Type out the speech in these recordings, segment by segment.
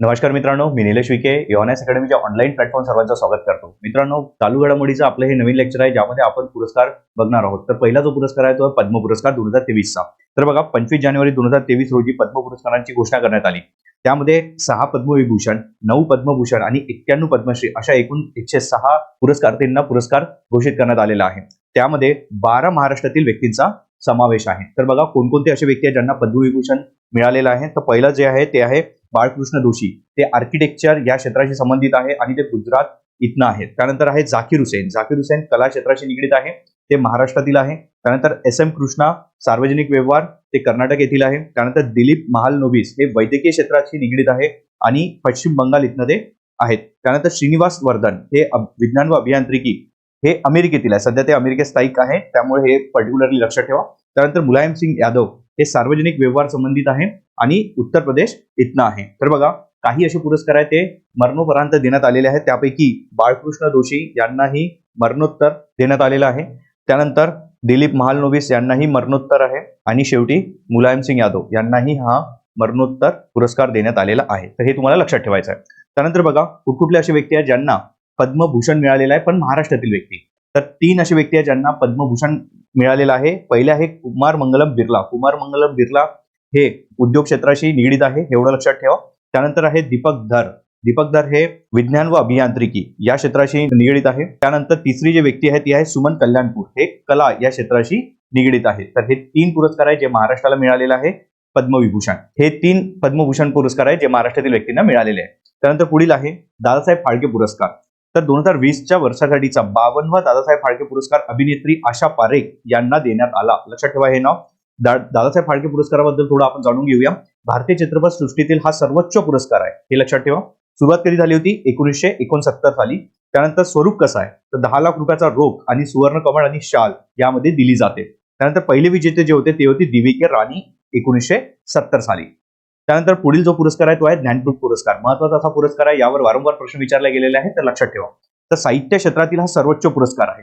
नमस्कार मित्रांनो, मी निलेश विखे योहानेस अकॅडमीच्या ऑनलाईन प्लॅटफॉर्म सर्वांचं स्वागत करतो. मित्रांनो, चालू घडामोडीचं आपलं हे नवीन लेक्चर आहे, ज्यामध्ये आपण पुरस्कार बघणार आहोत. तर पहिला जो पुरस्कार आहे तो पद्म पुरस्कार 2023 चा. तर बघा, 25 जानेवारी 2023 रोजी पद्म पुरस्कारांची घोषणा करण्यात आली. त्यामध्ये 6 पद्मविभूषण, 9 पद्मभूषण आणि 91 पद्मश्री अशा एकूण 106 पुरस्कारार्थींना पुरस्कार घोषित करण्यात आलेला आहे. त्यामध्ये 12 महाराष्ट्रातील व्यक्तींचा समावेश आहे. तर बघा, कोणकोणते असे व्यक्ती आहेत ज्यांना पद्मविभूषण मिळालेलं आहे. तर पहिलं जे आहे ते आहे बाळकृष्ण दोशी. ते आर्किटेक्चर या क्षेत्राशी संबंधित आहे आणि ते गुजरात इथनं आहेत. त्यानंतर आहे झाकीर हुसेन. झाकीर हुसेन कला क्षेत्राशी निगडीत आहे, ते महाराष्ट्रातील आहे. त्यानंतर एस एम कृष्णा, सार्वजनिक व्यवहार, ते कर्नाटक येथील आहे. त्यानंतर दिलीप महालनोबिस, हे वैद्यकीय क्षेत्राशी निगडीत आहे आणि पश्चिम बंगाल इथनं ते आहेत. त्यानंतर श्रीनिवास वर्धन, हे विज्ञान व अभियांत्रिकी, हे अमेरिकेतील आहे. सध्या ते अमेरिकेत स्थायिक आहे, त्यामुळे हे पर्टिक्युलरली लक्षात ठेवा. त्यानंतर मुलायम सिंग यादव, हे सार्वजनिक व्यवहार संबंधित आहे आणि उत्तर प्रदेश इथनं आहे. तर बघा, काही असे पुरस्कार आहेत ते मरणोपरांत देण्यात आलेले आहेत. त्यापैकी बाळकृष्ण दोशी यांनाही मरणोत्तर देण्यात आलेलं आहे. त्यानंतर दिलीप महालनोबिस यांनाही मरणोत्तर आहे आणि शेवटी मुलायम सिंग यादव यांनाही हा मरणोत्तर पुरस्कार देण्यात आलेला आहे. तर हे तुम्हाला लक्षात ठेवायचं आहे. त्यानंतर बघा, कुठले असे व्यक्ती आहेत ज्यांना पद्मभूषण मिळालेलं आहे, पण महाराष्ट्रातील व्यक्ती. तर 3 असे व्यक्ती आहेत ज्यांना पद्मभूषण मिळालेलं आहे. पहिले आहे कुमार मंगलम बिर्ला. कुमार मंगलम बिर्ला हे उद्योग क्षेत्राशी निगडीत आहे, एवढं लक्षात ठेवा. त्यानंतर आहे दीपक धर. दीपक धर हे विज्ञान व अभियांत्रिकी या क्षेत्राशी निगडीत आहे. त्यानंतर तिसरी जी व्यक्ती आहे ती आहे सुमन कल्याणपूर. हे कला या क्षेत्राशी निगडीत आहे. तर हे 3 पुरस्कार आहे जे महाराष्ट्राला मिळालेले आहे पद्मविभूषण. हे 3 पद्मभूषण पुरस्कार आहे जे महाराष्ट्रातील व्यक्तींना मिळालेले आहे. त्यानंतर पुढील आहे दादासाहेब फाळके पुरस्कार. तर 2020च्या वर्षासाठीचा 52वा दादासाहेब फाळके पुरस्कार अभिनेत्री आशा पारेख यांना देण्यात आला. लक्षात ठेवा हे नाव. दादासाहेब फाळके पुरस्काराबद्दल थोडं आपण जाणून घेऊया. भारतीय चित्रपट सृष्टीतील हा सर्वोच्च पुरस्कार आहे, हे लक्षात ठेवा. सुरुवात कधी झाली होती? 1969 साली. त्यानंतर स्वरूप कसं आहे? तर 10 लाख रुपयाचा रोख आणि सुवर्ण कमळ आणि शाल यामध्ये दिली जाते. त्यानंतर पहिले विजेते जे होते ते होती दिविके राणी 1970 साली. त्यानंतर पुढील जो पुरस्कार आहे तो आहे ज्ञानपीठ पुरस्कार. महत्वाचा असा पुरस्कार आहे, यावर वारंवार प्रश्न विचारले गेलेले आहेत, तर लक्षात ठेवा. तर साहित्य क्षेत्रातील हा सर्वोच्च पुरस्कार आहे.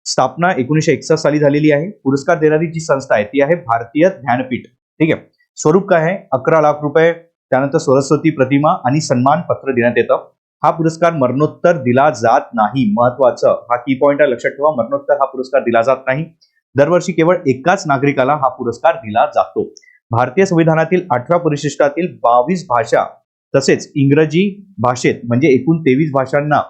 स्थापना 1961 साली झालेली आहे. पुरस्कार देणारी जी संस्था आहे ती आहे भारतीय ज्ञानपीठ. ठीक आहे. स्वरूप काय आहे? 11 लाख रुपये. त्यानंतर सरस्वती प्रतिमा आणि सन्मान पत्र देण्यात येतं. हा पुरस्कार मरणोत्तर दिला जात नाही. महत्वाचं हा की पॉइंट आहे, लक्षात ठेवा. मरणोत्तर हा पुरस्कार दिला जात नाही. दरवर्षी केवळ एकाच नागरिकाला हा पुरस्कार दिला जातो. भारतीय संविधानातील 8व्या परिशिष्टातील 22 भाषा तसेच इंग्रजी भाषेत म्हणजे एकूण 23 भाषांना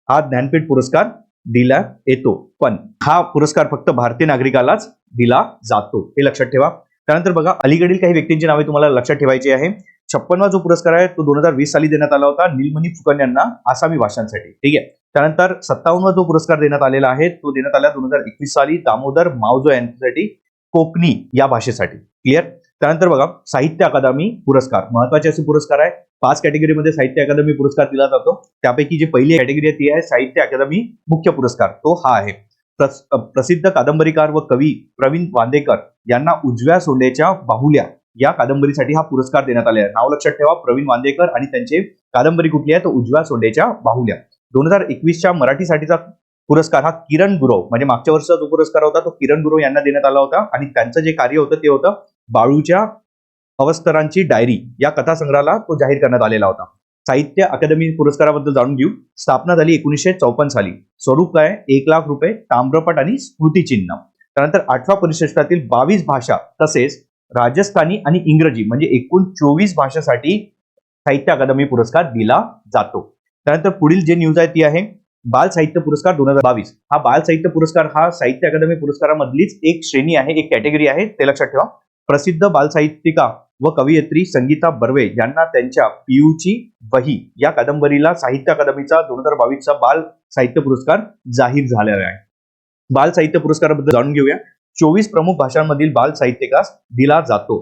हा ज्ञानपीठ पुरस्कार दिला येतो. पण हा पुरस्कार फक्त भारतीय नागरिकालाच दिला जातो, हे लक्षात ठेवा. त्यानंतर बघा, अलीकडील काही व्यक्तींची नावे तुम्हाला लक्षात ठेवायची आहे. 56वा जो पुरस्कार आहे तो 2020 साली देण्यात आला होता नीलमणी फुकन यांना आसामी भाषांसाठी. ठीक आहे. त्यानंतर 57वा जो पुरस्कार देण्यात आलेला आहे तो देण्यात आला 2021 साली दामोदर मावजो यांच्यासाठी कोकणी या भाषेसाठी. क्लिअर. त्यानंतर बघा, साहित्य अकादमी पुरस्कार. महत्वाचे असे पुरस्कार आहे. 5 कॅटेगरीमध्ये साहित्य अकादमी पुरस्कार दिला जातो. त्यापैकी जी पहिली कॅटेगरी आहे ती आहे साहित्य अकादमी मुख्य पुरस्कार. तो हा आहे. प्रसिद्ध कादंबरीकार व कवी प्रवीण वांदेकर यांना उजव्या सोंडेच्या बाहुल्या या कादंबरीसाठी हा पुरस्कार देण्यात आला आहे. नाव लक्षात ठेवा, प्रवीण वांदेकर आणि त्यांची कादंबरी कुठली आहे? तो उजव्या सोंडेच्या बाहुल्या. 2021च्या मराठीसाठीचा पुरस्कार हा किरण गुरव, म्हणजे मागच्या वर्षाचा जो पुरस्कार होता तो किरण गुरव यांना देण्यात आला होता आणि त्यांचं जे कार्य होतं ते होतं बाळूच्या अवस्तरांची डायरी या कथासंग्रहाला तो जाहीर करण्यात आलेला होता. साहित्य अकादमी पुरस्काराबद्दल जाणून घेऊ. स्थापना झाली 1954 साली. स्वरूप काय? 1 लाख रुपये, ताम्रपट आणि स्मृतिचिन्ह. त्यानंतर 8व्या परिशिष्टातील 22 भाषा तसेच राजस्थानी आणि इंग्रजी म्हणजे एकूण 24 भाषांसाठी साहित्य अकादमी पुरस्कार दिला जातो. त्यानंतर पुढील जे न्यूज आहे ती आहे बाल साहित्य पुरस्कार 2022. हा बाल साहित्य पुरस्कार हा साहित्य अकादमी पुरस्कारामधलीच एक श्रेणी आहे, एक कॅटेगरी आहे, ते लक्षात ठेवा. प्रसिद्ध बालसाहित्यिका व कवयित्री संगीता बर्वे यांना त्यांच्या पियूची वही या कादंबरीला साहित्य अकादमीचा 2022चा बाल साहित्य पुरस्कार जाहीर झालेला आहे. बाल साहित्य पुरस्काराबद्दल जाणून घेऊया. 24 प्रमुख भाषांमधील बाल साहित्यिकास दिला जातो.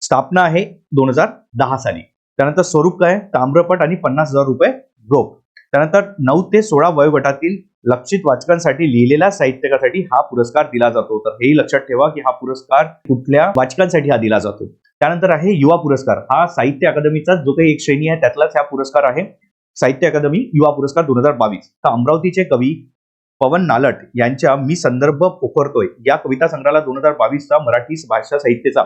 स्थापना आहे 2010 साली. त्यानंतर स्वरूप काय? ताम्रपट आणि 50,000 रुपये रोख. त्यानंतर 9 ते 16 वयोगटातील लक्षित वाचकांसाठी लिहिलेल्या साहित्यकासाठी हा पुरस्कार दिला जातो. तर हेही लक्षात ठेवा की हा पुरस्कार कुठल्या वाचकांसाठी हा दिला जातो. त्यानंतर आहे युवा पुरस्कार. हा साहित्य अकादमीचा जो काही एक श्रेणी आहे त्यातलाच हा पुरस्कार आहे. साहित्य अकादमी युवा पुरस्कार 2022. तर अमरावतीचे कवी पवन नालट यांच्या मी संदर्भ पोखरतोय या कविता संग्रहाला 2022चा मराठी भाषा साहित्याचा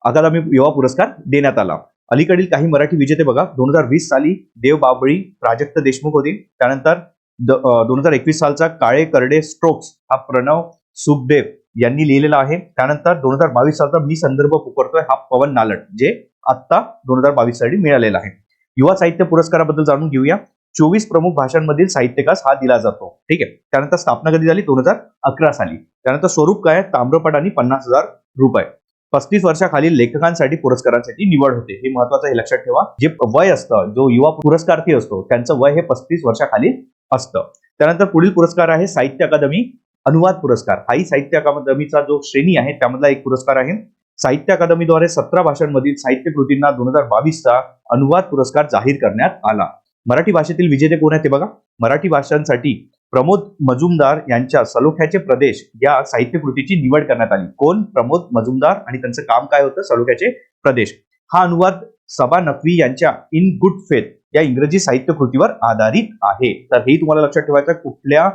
अकादमी युवा पुरस्कार देण्यात आला. अलीकडील काही मराठी विजेते बघा, 2020 साली देव बाबळी, प्राजक्त देशमुख होते. त्यानंतर 2021 सालचा काळे करडे स्ट्रोक्स हा प्रणव सुखदेव यांनी लिहिलेला आहे. त्यानंतर 2022 सालचा मी संदर्भ पुकारतोय हा पवन नालट, जे आता 2022 साठी मिळालेला आहे. युवा साहित्य पुरस्काराबद्दल जाणून घेऊया. 24 प्रमुख भाषांमधील साहित्यिकास हा दिला जातो. ठीक आहे. त्यानंतर स्थापना कधी झाली? 2011 साली. त्यानंतर स्वरूप काय? ताम्रपट आणि 50,000 रुपये. 35 वर्षाखालील लेखकांसाठी पुरस्कारांसाठी निवड होते. हे महत्वाचं, हे लक्षात ठेवा. जे वय असतं, जो युवा पुरस्कार्थी असतो, त्यांचं वय हे 35 वर्षाखाली असतं. त्यानंतर पुढील पुरस्कार आहे साहित्य अकादमी अनुवाद पुरस्कार. हाही साहित्य अकादमीचा जो श्रेणी आहे त्यामधला एक पुरस्कार आहे. साहित्य अकादमीद्वारे 17 भाषांमधील साहित्य कृतींना 2022 चा अनुवाद पुरस्कार जाहीर करण्यात आला. मराठी भाषेतील विजेते कोण आहेत ते बघा. मराठी भाषांसाठी प्रमोद मजुमदार यांच्या सलोख्याचे प्रदेश या साहित्य कृतीची निवड करण्यात आली. कोण? प्रमोद मजुमदार, आणि त्यांचं काम काय होतं? सलोख्याचे प्रदेश. हा अनुवाद सबा नक्वी यांच्या इन गुड फेथ या इंग्रजी साहित्य कृतीवर आधारित आहे. तर हे तुम्हाला लक्षात ठेवायचं, कुठल्या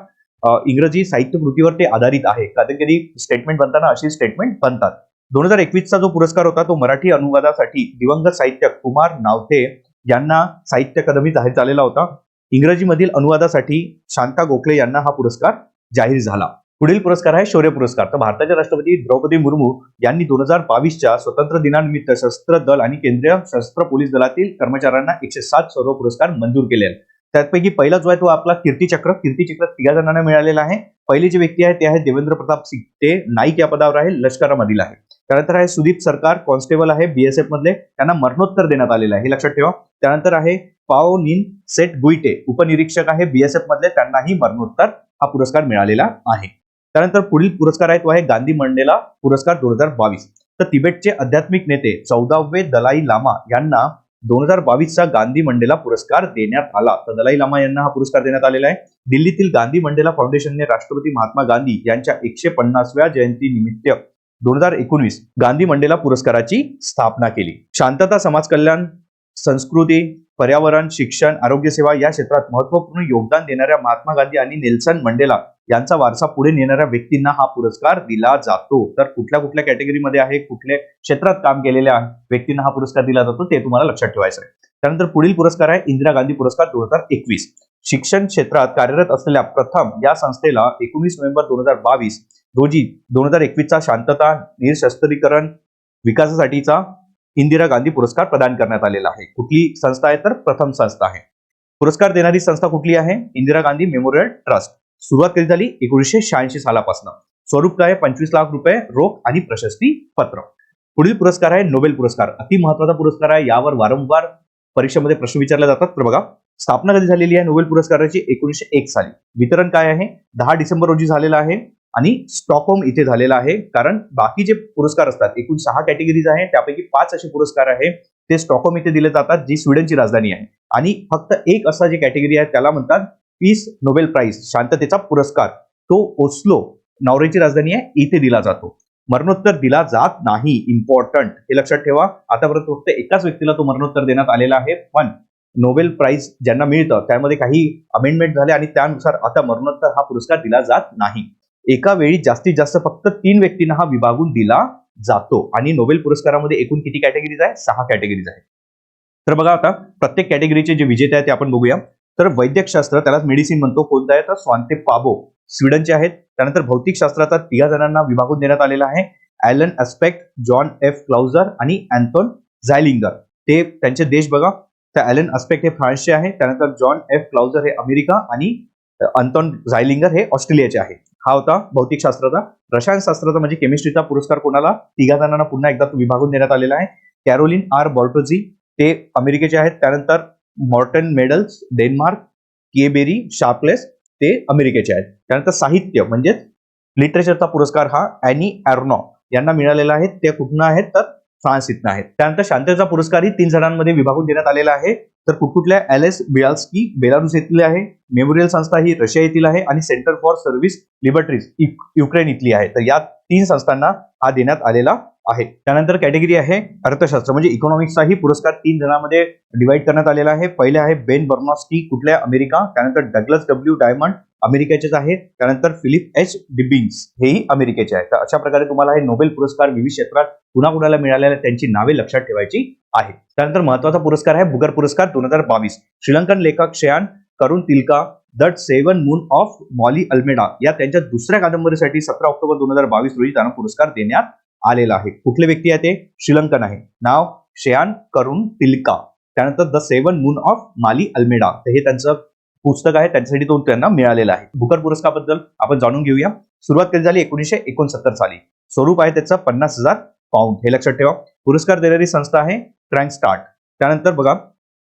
इंग्रजी साहित्य कृतीवर ते आधारित आहे. कधी कधी स्टेटमेंट बनताना अशी स्टेटमेंट बनतात. 2021 चा जो पुरस्कार होता तो मराठी अनुवादासाठी दिवंगत साहित्यक कुमार नावथे यांना साहित्य अकादमी जाहीर झालेला होता. इंग्रजीमधील अनुवादासाठी शांता गोखले यांना हा पुरस्कार जाहीर झाला. पुढील पुरस्कार आहे शौर्य पुरस्कार. तर भारताच्या राष्ट्रपती द्रौपदी मुर्मू यांनी 2022 च्या स्वतंत्र दिनानिमित्त सशस्त्र दल आणि केंद्रीय सशस्त्र पोलीस दलातील कर्मचाऱ्यांना 107 शौर्य पुरस्कार मंजूर केले आहेत. त्यापैकी पहिला जो आहे तो आपला कीर्तीचक्र 3 जणांना मिळालेला आहे. पहिले जे व्यक्ती आहे ते आहे देवेंद्र प्रताप सिंग, ते नाईक या पदावर आहे, लष्करामधील आहे. त्यानंतर आहे सुदीप सरकार, कॉन्स्टेबल आहे बीएसएफ मधले, त्यांना मरणोत्तर देण्यात आलेलं आहे, हे लक्षात ठेवा. त्यानंतर आहे पाओ निन सेट गुईटे, उपनिरीक्षक आहे बीएसएफ मधले, त्यांनाही मरणोत्तर हा पुरस्कार मिळालेला आहे. त्यानंतर पुढील पुरस्कार आहे तो आहे गांधी मंडेला पुरस्कार 2022. तर तिबेटचे आध्यात्मिक नेते 14वे दलाई लामा यांना 2022 चा गांधी मंडेला पुरस्कार देण्यात आला. तर दलाई लामा यांना हा पुरस्कार देण्यात आलेला आहे. दिल्लीतील गांधी मंडेला फाउंडेशनने राष्ट्रपती महात्मा गांधी यांच्या 150व्या जयंती निमित्त 2019 गांधी मंडेला पुरस्काराची स्थापना केली. शांतता, समाज कल्याण, संस्कृती, पर्यावरण, शिक्षण, आरोग्य सेवा या क्षेत्रात महत्त्वपूर्ण योगदान देणाऱ्या महात्मा गांधी आणि नेल्सन मंडेला यांचा वारसा पुढे नेणाऱ्या व्यक्तींना हा पुरस्कार दिला जातो. तर कुठल्या कुठल्या कॅटेगरीमध्ये आहे, कुठल्या क्षेत्रात काम केलेल्या व्यक्तींना हा पुरस्कार दिला जातो ते तुम्हाला लक्षात ठेवायचं आहे. त्यानंतर पुढील पुरस्कार आहे इंदिरा गांधी पुरस्कार 2021. शिक्षण क्षेत्रात कार्यरत असलेल्या प्रथम या संस्थेला 19 नोव्हेंबर 2022 रोजी 2021 चा शांतता, निरशस्त्रीकरण विकासासाठीचा इंदिरा गांधी पुरस्कार प्रदान करण्यात आलेला आहे. कुठली संस्था आहे? तर प्रथम संस्था आहे. पुरस्कार देणारी संस्था कुठली आहे? Indira Gandhi memorial trust. सुरुवात कधी झाली? 1986 सालापासून. स्वरूप काय? 25 लाख रुपये रोख आणि प्रशस्ती पत्र. पुढील पुरस्कार आहे नोबेल पुरस्कार. अति महत्वाचा पुरस्कार आहे, यावर वारंवार परीक्षेमध्ये प्रश्न विचारले जातात. तर बघा, स्थापना कधी झालेली आहे नोबेल पुरस्काराची? 1901 साली. वितरण काय आहे? 10 डिसेंबर रोजी झालेलं आहे आणि स्टॉकहोम इथे झालेला आहे. कारण बाकी जे पुरस्कार असतात, एकूण 6 कॅटेगरीज आहे, त्यापैकी 5 असे पुरस्कार आहे ते स्टॉकहोम इथे दिले जातात, जी स्वीडनची राजधानी आहे. आणि फक्त एक असा जे कॅटेगरी आहे त्याला म्हणतात पीस नोबेल प्राइज, शांततेचा पुरस्कार. तो ओस्लो, नॉर्वेची राजधानी आहे, इथे दिला जातो. मरणोत्तर दिला जात नाही. इम्पॉर्टंट, हे लक्षात ठेवा. आतापर्यंत फक्त एकाच व्यक्तीला तो मरणोत्तर देण्यात आलेला आहे, पण नोबेल प्राइज ज्यांना मिळतं त्यामध्ये काही अमेंडमेंट झाले आणि त्यानुसार आता मरणोत्तर हा पुरस्कार दिला जात नाही. एका वेळी जास्तीत जास्त फक्त 3 व्यक्तींना हा विभागून दिला जातो. आणि नोबेल पुरस्कारामध्ये एकूण किती कॅटेगरीज आहे? 6 कॅटेगरीज आहेत. तर बघा, आता प्रत्येक कॅटेगरीचे जे विजेते आहेत ते आपण बघूया. तर वैद्यकशास्त्र, त्याला मेडिसिन म्हणतो, कोणतं आहे? तर स्वांते पाबो, स्वीडनचे आहेत. त्यानंतर भौतिक शास्त्राचा 3 जणांना विभागून देण्यात आलेला आहे, Allen aspect, John F closure आणि अँथोन झायलिंगर. ते त्यांचे देश बघा. तर ॲलन ॲस्पेक्ट हे फ्रान्सचे आहे, त्यानंतर जॉन एफ क्लाउजर हे अमेरिका आणि अँथोन झायलिंगर हे ऑस्ट्रेलियाचे आहे. हा होता भौतिकशास्त्राचा. रसायनशास्त्राचा म्हणजे केमिस्ट्रीचा पुरस्कार कोणाला? 3 जणांना पुन्हा एकदा विभागून देण्यात आलेला आहे. कॅरोलिन आर बॉर्टोझी, ते अमेरिकेचे आहेत. त्यानंतर मॉर्टन मेडल्स, डेन्मार्क. केबेरी शार्पलेस, ते अमेरिकेचे आहेत. त्यानंतर साहित्य म्हणजे लिटरेचरचा पुरस्कार हा ॲनी ॲर्नो यांना मिळालेला आहे. ते कुठून आहेत? तर फ्रान्स इथनं आहेत. त्यानंतर शांततेचा पुरस्कारही 3 जणांमध्ये विभागून देण्यात आलेला आहे. तर कुठकुठल्या? एलेस बियाल्स्की, बेलारूस येथील आहे. मेमोरियल संस्था ही रशिया येथील आहे आणि centre for service liberties Ukraine इथली आहे. तर या 3 संस्थांना हा देण्यात आलेला आहे. त्यानंतर कॅटेगरी आहे अर्थशास्त्र म्हणजे इकॉनॉमिक्सचाही पुरस्कार 3 जणांमध्ये डिवाइड करण्यात आलेला आहे. पहिले आहे बेन बर्नॉस्की, कुठल्या? अमेरिका. त्यानंतर डग्लस डब्ल्यू डायमंड, अमेरिकेचेच आहे. त्यानंतर फिलिप एच डिबिंग्स, हेही अमेरिकेचे आहे. तर अशा प्रकारे तुम्हाला हे नोबेल पुरस्कार विविध क्षेत्रात पुन्हा कुणाला मिळालेल्या त्यांची नावे लक्षात ठेवायची आहेत. त्यानंतर महत्वाचा पुरस्कार आहे बुकर पुरस्कार 2022. श्रीलंकन लेखक Shehan Karunatilaka the seven moon of Maali Almeida या त्यांच्या दुसऱ्या कादंबरीसाठी 17 ऑक्टोबर 2022 रोजी त्यांना पुरस्कार देण्यात आलेला आहे. कुठले व्यक्ती आहे ते? श्रीलंकन आहे. नाव शयान करुण तिलका. त्यानंतर the seven moon of Maali Almeida हे त्यांचं पुस्तक आहे, त्यांच्यासाठी तो त्यांना मिळालेला आहे. बुकर पुरस्काराबद्दल आपण जाणून घेऊया. सुरुवात केली झाली 1969 साली. स्वरूप आहे त्याचं 50,000 पाऊंड, हे लक्षात ठेवा. पुरस्कार देणारी संस्था आहे क्रँकस्टार्ट. त्यानंतर बघा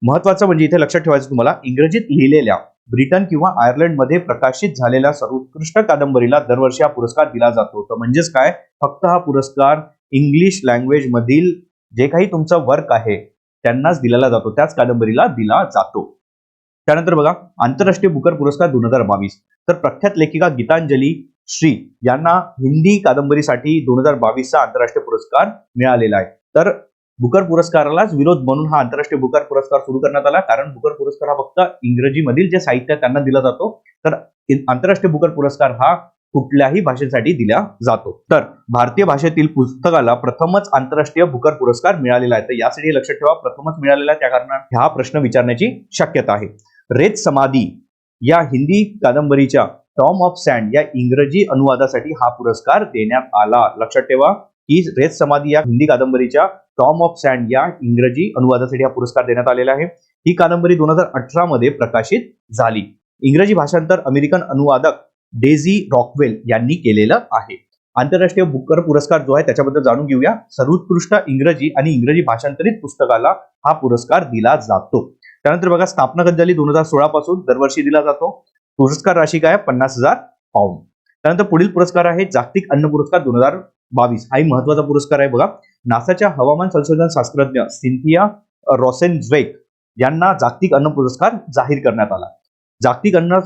महत्वाचं म्हणजे इथे लक्षात ठेवायचं तुम्हाला, इंग्रजीत लिहिलेल्या ब्रिटन किंवा आयर्लंड मध्ये प्रकाशित झालेल्या सर्वोत्कृष्ट कादंबरीला दरवर्षी हा पुरस्कार दिला जातो. तर म्हणजेच काय, फक्त हा पुरस्कार इंग्लिश लँग्वेज मधील जे काही तुमचा वर्क आहे त्यांनाच दिला जातो, त्याच कादंबरीला दिला जातो. त्यानंतर बघा आंतरराष्ट्रीय बुकर पुरस्कार 2022. तर प्रख्यात लेखिका गीतांजली श्री यांना हिंदी कादंबरीसाठी 2022चा आंतरराष्ट्रीय पुरस्कार मिळालेला आहे. तर बुकर पुरस्कारालाच विरोध म्हणून हा आंतरराष्ट्रीय बुकर पुरस्कार सुरू करण्यात आला, कारण बुकर पुरस्कार हा फक्त इंग्रजीमधील जे साहित्य आहे त्यांना दिला जातो. तर आंतरराष्ट्रीय बुकर पुरस्कार हा कुठल्याही भाषेसाठी दिला जातो. तर भारतीय भाषेतील पुस्तकाला प्रथमच आंतरराष्ट्रीय बुकर पुरस्कार मिळालेला आहे. तर यासाठी लक्षात ठेवा, प्रथमच मिळालेला आहे, त्या कारणाने हा प्रश्न विचारण्याची शक्यता आहे. रेत समाधी या हिंदी कादंबरीच्या टॉम ऑफ सँड या इंग्रजी अनुवादासाठी हा पुरस्कार देण्यात आला. लक्षात ठेवा की रेत समाधी या हिंदी कादंबरीच्या टॉम ऑफ सँड या इंग्रजी अनुवादासाठी हा पुरस्कार देण्यात आलेला आहे. ही कादंबरी 2018 मध्ये प्रकाशित झाली. इंग्रजी भाषांतर अमेरिकन अनुवादक डेझी रॉकवेल यांनी केलेलं आहे. आंतरराष्ट्रीय बुकर पुरस्कार जो आहे त्याच्याबद्दल जाणून घेऊया. सर्वोत्कृष्ट इंग्रजी आणि इंग्रजी भाषांतरित पुस्तकाला हा पुरस्कार दिला जातो. त्यानंतर बघा स्थापना कधी झाली? 2016 पासून दरवर्षी दिला जातो. पुरस्कार राशी काय? 50,000 पाऊंड. त्यानंतर पुढील पुरस्कार आहे जागतिक अन्न पुरस्कार 2022. हाही महत्वाचा पुरस्कार आहे. बघा नासाच्या हवामान संशोधन शास्त्रज्ञ सिंथिया रॉसेनझ्वेक यांना जागतिक अन्न पुरस्कार जाहीर करण्यात आला. जागतिक अन्न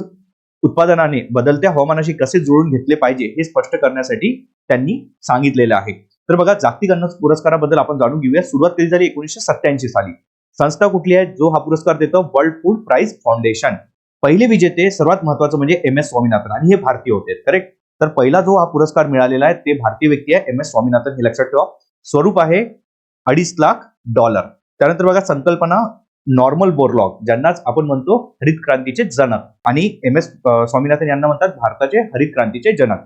उत्पादनाने बदलत्या हवामानाशी कसे जुळून घेतले पाहिजे हे स्पष्ट करण्यासाठी त्यांनी सांगितलेले आहे. तर बघा जागतिक अन्न पुरस्काराबद्दल आपण जाणून घेऊया. सुरुवात केली झाली 1987 साली. संस्था कुठली आहे जो हा पुरस्कार देतो? World Food Prize Foundation. पहिले विजेते सर्वात महत्वाचं म्हणजे MS स्वामीनाथन आणि हे भारतीय होते. करेक्ट. तर पहिला जो हा पुरस्कार मिळालेला आहे ते भारतीय व्यक्ती आहे MS स्वामीनाथन, हे लक्षात ठेवा. स्वरूप आहे $2.5 लाख. त्यानंतर बघा संकल्पना नॉर्मल बोरलॉग, ज्यांनाच आपण म्हणतो हरित क्रांतीचे जनक, आणि MS स्वामीनाथन यांना म्हणतात भारताचे हरित क्रांतीचे जनक.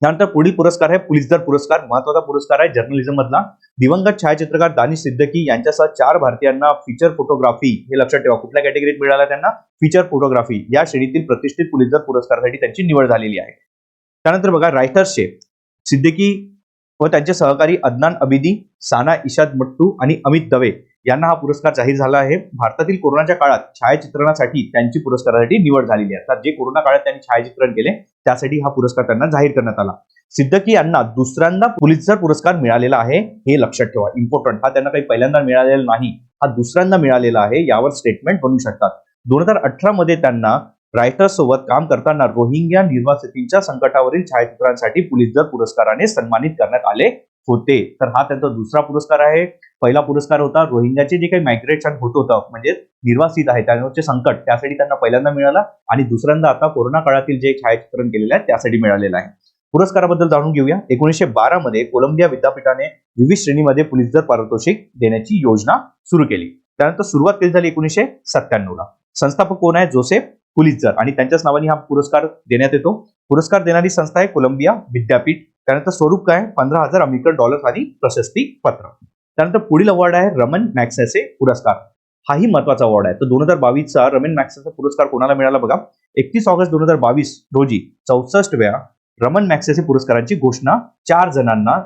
त्यानंतर पुढील पुरस्कार आहे पुलित्झर पुरस्कार. महत्वाचा पुरस्कार आहे जर्नलिझम मधला. दिवंगत छायाचित्रकार दानिश सिद्दीकी यांच्यासह 4 भारतीयांना फीचर फोटोग्राफी, हे लक्षात ठेवा कुठल्या कॅटेगरीत मिळाला त्यांना? फीचर फोटोग्राफी या श्रेणीतील प्रतिष्ठित पुलित्झर पुरस्कारासाठी त्यांची निवड झालेली आहे. त्यानंतर बघा रायटर्सचे सिद्दीकी व त्यांचे सहकारी अदनान अबिदी, साना इशाद मट्टू आणि अमित दवे यांना हा पुरस्कार जाहीर झाला आहे. भारतातील कोरोनाच्या काळात छायाचित्रणासाठी त्यांची पुरस्कारासाठी निवड झालेली आहे. तर जे कोरोना काळात त्यांनी छायाचित्रण केले त्यासाठी हा पुरस्कार त्यांना जाहीर करण्यात आला. सिद्दीकी यांना दुसऱ्यांदा पुलित्झर पुरस्कार मिळालेला आहे, हे लक्षात ठेवा. इम्पॉर्टंट, हा त्यांना काही पहिल्यांदा मिळालेला नाही, हा दुसऱ्यांदा मिळालेला आहे. यावर स्टेटमेंट बनवू शकतात. 2018 मध्ये त्यांना रायटर्स सोबत काम करताना रोहिंग्या निर्वासितांच्या संकटावरील छायाचित्रांसाठी पुलित्झर पुरस्काराने सन्मानित करण्यात आले होते. तर हा त्यांचा दुसरा पुरस्कार आहे. पहिला पुरस्कार होता रोहिंग्याचे जे काही मायग्रेशन होत होतं, म्हणजे निर्वासित आहे त्यांवरचे संकट, त्यासाठी त्यांना पहिल्यांदा मिळाला, आणि दुसऱ्यांदा आता कोरोना काळातील जे छायाचित्रण केलेलं आहे त्यासाठी मिळालेलं आहे. पुरस्काराबद्दल जाणून घेऊया. 1912 मध्ये कोलंबिया विद्यापीठाने विविध श्रेणीमध्ये पुलित्झर पारितोषिक देण्याची योजना सुरू केली. त्यानंतर सुरुवात केली झाली 1997 ला. संस्थापक कोण आहे? जोसेफ पुलित्झर, आणि त्यांच्याच नावाने हा पुरस्कार देण्यात येतो. पुरस्कार देणारी संस्था आहे कोलंबिया विद्यापीठ. त्यानंतर स्वरूप काय? $15,000 अमेरिकन आणि प्रशस्ती पत्र. त्यानंतर पुढील अवॉर्ड आहे रमन मॅग्सेसे पुरस्कार. हाही महत्वाचा अवॉर्ड आहे. तर 2022चा रमन मॅग्सेसे पुरस्कार कोणाला मिळाला? बघा 31 ऑगस्ट 2022 रोजी 64व्या रमन मॅग्सेसे पुरस्काराची घोषणा 4 जणांना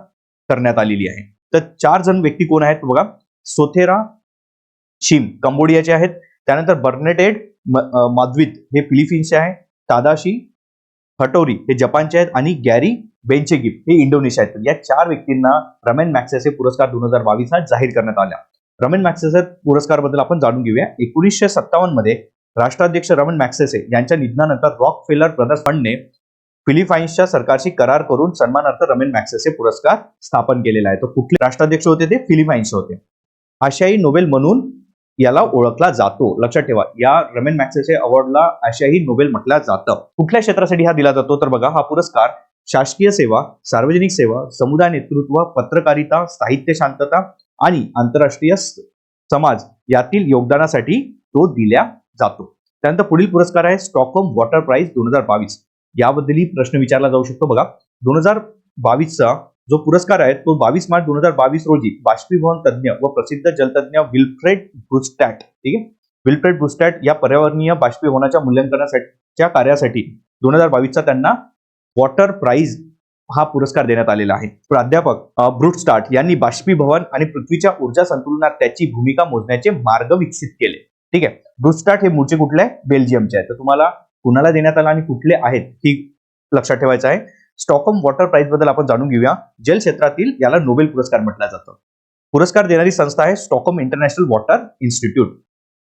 करण्यात आलेली आहे. तर 4 जण व्यक्ती कोण आहेत? बघा सोथेरा शिम कंबोडियाचे आहेत. त्यानंतर बर्नेडेट माधवित हे फिलिपिन्सचे आहे. तादाशी हटोरी हे जपानचे आहेत, आणि गॅरी बेंचेगिप हे इंडोनेशिया आहेत. या 4 व्यक्तींना रमन मॅग्सेसे पुरस्कार 2022 हा जाहीर करण्यात आला. रमन मॅग्सेसे पुरस्कार बद्दल आपण जाणून घेऊया. 1957 मध्ये राष्ट्राध्यक्ष रमन मॅग्सेसे यांच्या निधनानंतर रॉकफेलर ब्रदर्स फंडने फिलिपाईन्सच्या सरकारशी करार करून सन्मानार्थ रमन मॅग्सेसे पुरस्कार स्थापन केलेला आहे. तर कुठले राष्ट्राध्यक्ष होते? ते फिलिपाईन्स होते. आशियाई नोबेल म्हणून याला ओळखला जातो. लक्षात ठेवा, या रमन मॅग्सेसे अवॉर्डला आशियाई नोबेल म्हटलं जातं. कुठल्या क्षेत्रासाठी हा दिला जातो? तर बघा हा पुरस्कार शासकीय सेवा, सार्वजनिक सेवा, समुदाय नेतृत्व, पत्रकारिता, साहित्य शांतता आणि आंतरराष्ट्रीय समाज यातील योगदानासाठी तो दिला जातो. त्यानंतर पुढील पुरस्कार आहे स्टॉकहोम वॉटर प्राइज 2022. याबद्दलही प्रश्न विचारला जाऊ शकतो. बघा, 2022चा जो पुरस्कार आहे तो 22 मार्च 2022 रोजी बाष्पीभवन तज्ञ व प्रसिद्ध जलतज्ञ विल्फ्रेड ब्रुस्टॅट, ठीक आहे, विल्फ्रेड ब्रुस्टॅट या पर्यावरणीय बाष्पीभवनाच्या मूल्यांकनाच्या कार्यासाठी 2022चा त्यांना वॉटर प्राइज हा पुरस्कार देण्यात आलेला आहे. प्राध्यापक ब्रुस्टॅट यांनी बाष्पीभवन आणि पृथ्वीच्या ऊर्जा संतुलनात त्याची भूमिका मोजण्याचे मार्ग विकसित केले. ठीक आहे, ब्रुस्टॅट हे मूळचे कुठले आहे? बेल्जियमचे आहे. तर तुम्हाला कुणाला देण्यात आला आणि कुठले आहेत ही लक्षात ठेवायचं आहे. स्टॉकहोम वॉटर प्राइज बद्दल आपण जाणून घेऊया. जल क्षेत्रातील याला नोबेल पुरस्कार म्हटलं जातं. पुरस्कार देणारी संस्था आहे स्टॉकहोम इंटरनॅशनल वॉटर इन्स्टिट्यूट.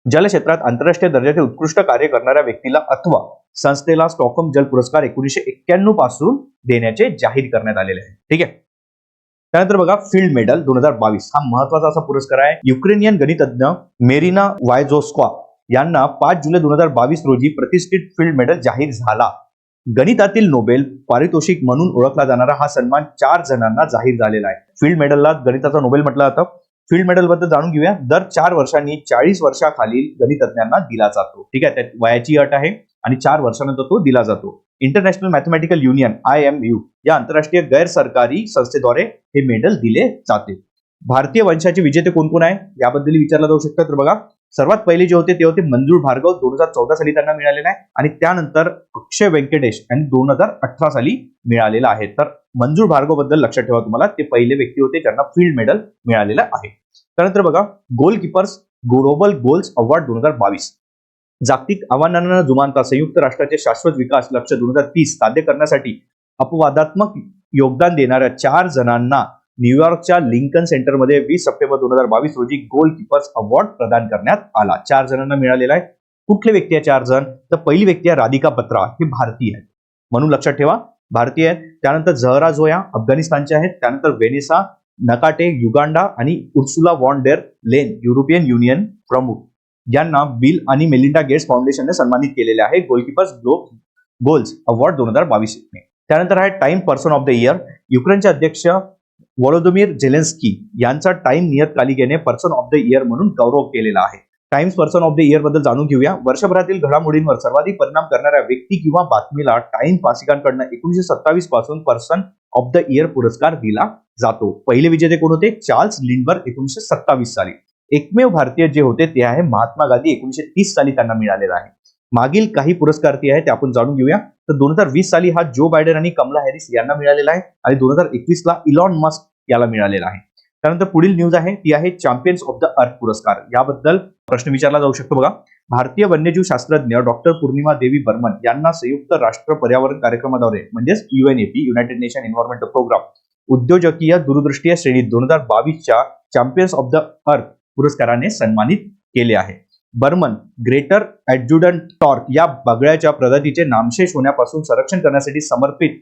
जल क्षेत्रात आंतरराष्ट्रीय दर्जाचे उत्कृष्ट कार्य करणाऱ्या व्यक्तीला अथवा संस्थेला स्टॉकहोम जल पुरस्कार 1991 पासून देण्याचे जाहीर करण्यात आलेले आहे. ठीक आहे. त्यानंतर बघा, फील्ड मेडल 2022 हा महत्वाचा असा पुरस्कार आहे. युक्रेनियन गणितज्ञ मेरिना वायझोस्क्वा यांना 5 जुलै 2022 रोजी प्रतिष्ठित फील्ड मेडल जाहीर झाला. गणितातील नोबेल पारितोषिक म्हणून ओळखला जाणारा हा सन्मान 4 जणांना जाहीर झालेला आहे. फील्ड मेडलला गणिताचा नोबेल म्हटलं जातं. फील्ड मेडल बद्दल जाणून घेऊया. दर 4 वर्षांनी 40 वर्षाखालील गणितज्ञांना दिला जातो. ठीक आहे, त्यात वयाची अट आहे आणि 4 वर्षानंतर तो दिला जातो. इंटरनॅशनल मॅथमॅटिकल युनियन IMU या आंतरराष्ट्रीय गैर सरकारी संस्थेद्वारे हे मेडल दिले जाते. भारतीय वंशाचे विजेते कोण कोण आहे याबद्दल विचारला जाऊ शकतं. तर बघा, सर्वात पहिले जे होते ते होते मंजूर भार्गव, 2014 साली त्यांना मिळालेला आहे. आणि त्यानंतर अक्षय व्यंकटेश यांनी 2018 साली मिळालेला आहे. तर मंजूर भार्गव बद्दल लक्षात ठेवा, तुम्हाला ते पहिले व्यक्ती होते ज्यांना फील्ड मेडल मिळालेलं आहे. त्यानंतर बघा, गोलकीपर्स ग्लोबल गोल्स अवॉर्ड 2022. जागतिक आव्हानांना जुमानता संयुक्त राष्ट्राचे शाश्वत विकास लक्ष्य 2030 साध्य करण्यासाठी अपवादात्मक योगदान देणाऱ्या 4 जणांना न्यूयॉर्कच्या लिंकन सेंटरमध्ये 20 सप्टेंबर 2022 रोजी गोल कीपर्स अवॉर्ड प्रदान करण्यात आला. 4 जणांना मिळालेला आहे. कुठले व्यक्ती आहे 4 जण? तर पहिली व्यक्ती आहे राधिका बत्रा, हे भारतीय आहेत म्हणून लक्षात ठेवा, भारतीय आहेत. त्यानंतर झहरा जोया अफगाणिस्तानचे आहेत. त्यानंतर वेनेसा नकाटे युगांडा आणि Ursula von der Leyen European Union प्रमुख यांना बिल आणि मेलिंडा गेट्स फाउंडेशनने सन्मानित केलेले आहे गोलकीपर्स गोल्स अवॉर्ड 2022 ने. त्यानंतर आहे Time person of the year. युक्रेनचे अध्यक्ष व्लोदिमीर झेलेन्स्की यांचा टाइम नियतकालिकेने पर्सन ऑफ द इयर म्हणून गौरव केलेला आहे. Time's person of the year बद्दल जाणून घेऊया. वर्षभरातील घडामोडींवर सर्वाधिक परिणाम करणाऱ्या व्यक्ती किंवा बातमीला टाइम पासिकांकडून 1927 पासून पर्सन ऑफ द इयर पुरस्कार दिला जातो. पहिले विजेते कोण होते? चार्ल्स लिंडबर्ग 1927 साली. एकमेव भारतीय जे होते ते आहे महात्मा गांधी, 1930 साली त्यांना मिळालेला आहे. मागील काही पुरस्कार्थी आहेत ते आपण जाणून घेऊया. तर 2020 साली हा जो बायडन आणि कमला हॅरिस यांना मिळालेला आहे आणि 2021 ला इलॉन मस्क याला मिळालेला आहे. त्यानंतर पुढील न्यूज आहे ती आहे चॅम्पियन्स ऑफ द अर्थ पुरस्कार. याबद्दल प्रश्न विचारला जाऊ शकतो. बघा, भारतीय वन्यजीव शास्त्रज्ञ डॉक्टर पूर्णिमा देवी बर्मन यांना संयुक्त राष्ट्र पर्यावरण कार्यक्रमाद्वारे म्हणजेच UNEP United Nation environmental programme उद्योजकीय दूरदृष्टीय श्रेणीत 2022च्या चॅम्पियन्स ऑफ द अर्थ पुरस्काराने सन्मानित केले आहे. बर्मन ग्रेटर ॲड्ज्युडंट टॉर्क या बगळ्याच्या प्रजातीचे नामशेष होण्यापासून संरक्षण करण्यासाठी समर्पित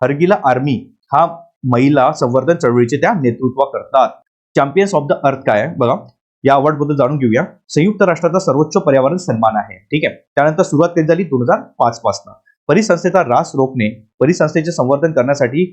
हरगिला आर्मी हा महिला संवर्धन चळवळीचे त्या नेतृत्व करतात. चॅम्पियन्स ऑफ द अर्थ काय आहे बघा, या अवॉर्ड बद्दल जाणून घेऊया. संयुक्त राष्ट्राचा सर्वोच्च पर्यावरण सन्मान आहे. ठीक आहे. त्यानंतर सुरुवात केली झाली 2005 पासून. परिसंस्थेचा रास रोखणे परिसंस्थेचे संवर्धन करण्यासाठी